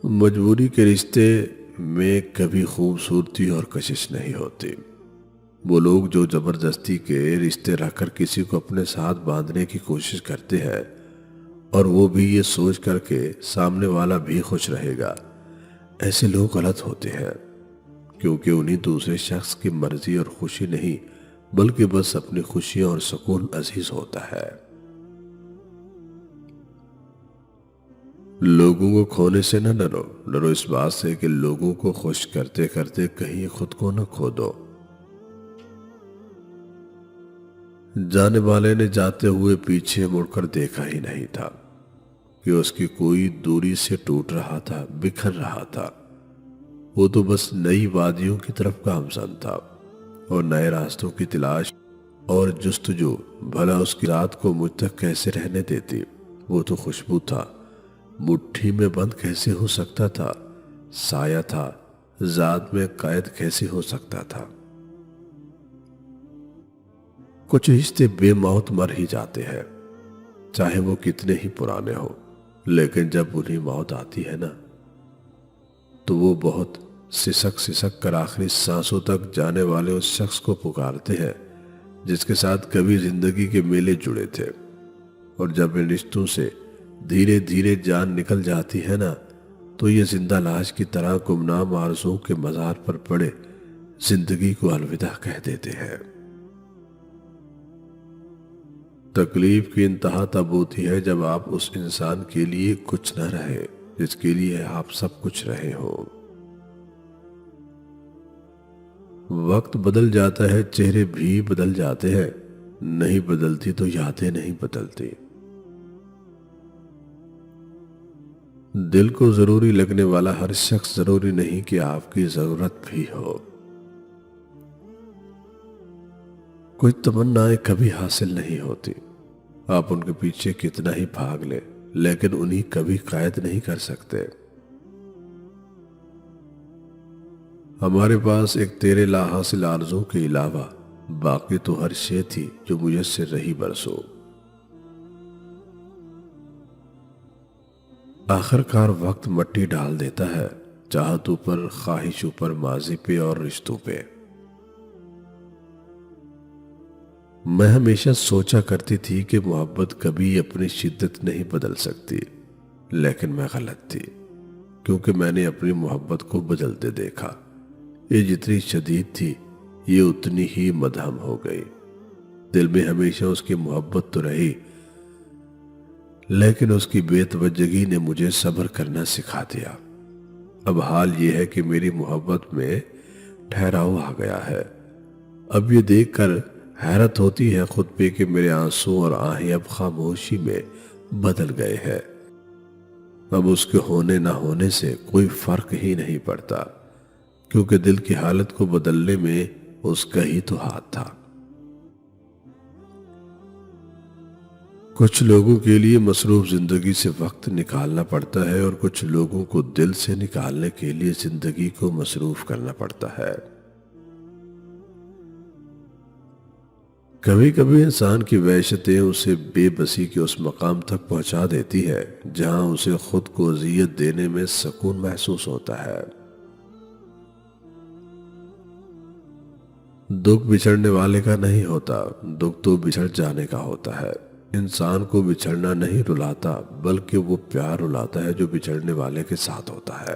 مجبوری کے رشتے میں کبھی خوبصورتی اور کشش نہیں ہوتی۔ وہ لوگ جو زبردستی کے رشتے رکھ کر کسی کو اپنے ساتھ باندھنے کی کوشش کرتے ہیں، اور وہ بھی یہ سوچ کر کے سامنے والا بھی خوش رہے گا، ایسے لوگ غلط ہوتے ہیں، کیونکہ انہیں دوسرے شخص کی مرضی اور خوشی نہیں بلکہ بس اپنی خوشی اور سکون عزیز ہوتا ہے۔ لوگوں کو کھونے سے نہ ڈرو، ڈرو اس بات سے کہ لوگوں کو خوش کرتے کرتے کہیں خود کو نہ کھو دو۔ جانے والے نے جاتے ہوئے پیچھے مڑ کر دیکھا ہی نہیں تھا کہ اس کی کوئی دوری سے ٹوٹ رہا تھا، بکھر رہا تھا۔ وہ تو بس نئی وادیوں کی طرف گامزن تھا اور نئے راستوں کی تلاش اور جستجو۔ بھلا اس کی رات کو مجھ تک کیسے رہنے دیتی؟ وہ تو خوشبو تھا، مٹھی میں بند کیسے ہو سکتا تھا؟ سایہ تھا، ذات میں قید کیسے ہو سکتا تھا؟ کچھ رشتے بے موت مر ہی جاتے ہیں، چاہے وہ کتنے ہی پرانے ہوں، لیکن جب انہیں موت آتی ہے نا، تو وہ بہت سسک سسک کر آخری سانسوں تک جانے والے اس شخص کو پکارتے ہیں جس کے ساتھ کبھی زندگی کے میلے جڑے تھے۔ اور جب ان رشتوں سے دھیرے دھیرے جان نکل جاتی ہے نا، تو یہ زندہ لاش کی طرح گمنام آرزوؤں کے مزار پر پڑے زندگی کو الوداع کہہ دیتے ہیں۔ تکلیف کی انتہا تب ہوتی ہے جب آپ اس انسان کے لیے کچھ نہ رہے جس کے لیے آپ سب کچھ رہے ہو۔ وقت بدل جاتا ہے، چہرے بھی بدل جاتے ہیں، نہیں بدلتی تو یادیں نہیں بدلتی۔ دل کو ضروری لگنے والا ہر شخص ضروری نہیں کہ آپ کی ضرورت بھی ہو۔ کچھ تمنائیں کبھی حاصل نہیں ہوتی، آپ ان کے پیچھے کتنا ہی بھاگ لیں لیکن انہیں کبھی قید نہیں کر سکتے۔ ہمارے پاس ایک تیرے لا حاصل آرزو کے علاوہ باقی تو ہر شے تھی جو میسر رہی برسوں۔ آخر کار وقت مٹی ڈال دیتا ہے، چاہتوں پر، خواہشوں پر، ماضی پہ اور رشتوں پہ۔ میں ہمیشہ سوچا کرتی تھی کہ محبت کبھی اپنی شدت نہیں بدل سکتی، لیکن میں غلط تھی، کیونکہ میں نے اپنی محبت کو بدلتے دیکھا۔ یہ جتنی شدید تھی، یہ اتنی ہی مدھم ہو گئی۔ دل میں ہمیشہ اس کی محبت تو رہی، لیکن اس کی بے توجہی نے مجھے صبر کرنا سکھا دیا۔ اب حال یہ ہے کہ میری محبت میں ٹھہراؤ آ گیا ہے۔ اب یہ دیکھ کر حیرت ہوتی ہے خود پہ کہ میرے آنسو اور آہیں اب خاموشی میں بدل گئے ہیں۔ اب اس کے ہونے نہ ہونے سے کوئی فرق ہی نہیں پڑتا، کیونکہ دل کی حالت کو بدلنے میں اس کا ہی تو ہاتھ تھا۔ کچھ لوگوں کے لیے مصروف زندگی سے وقت نکالنا پڑتا ہے اور کچھ لوگوں کو دل سے نکالنے کے لیے زندگی کو مصروف کرنا پڑتا ہے۔ کبھی کبھی انسان کی وحشتیں اسے بے بسی کے اس مقام تک پہنچا دیتی ہے جہاں اسے خود کو اذیت دینے میں سکون محسوس ہوتا ہے۔ دکھ بچھڑنے والے کا نہیں ہوتا، دکھ تو بچھڑ جانے کا ہوتا ہے۔ انسان کو بچھڑنا نہیں رلاتا، بلکہ وہ پیار رلاتا ہے جو بچھڑنے والے کے ساتھ ہوتا ہے۔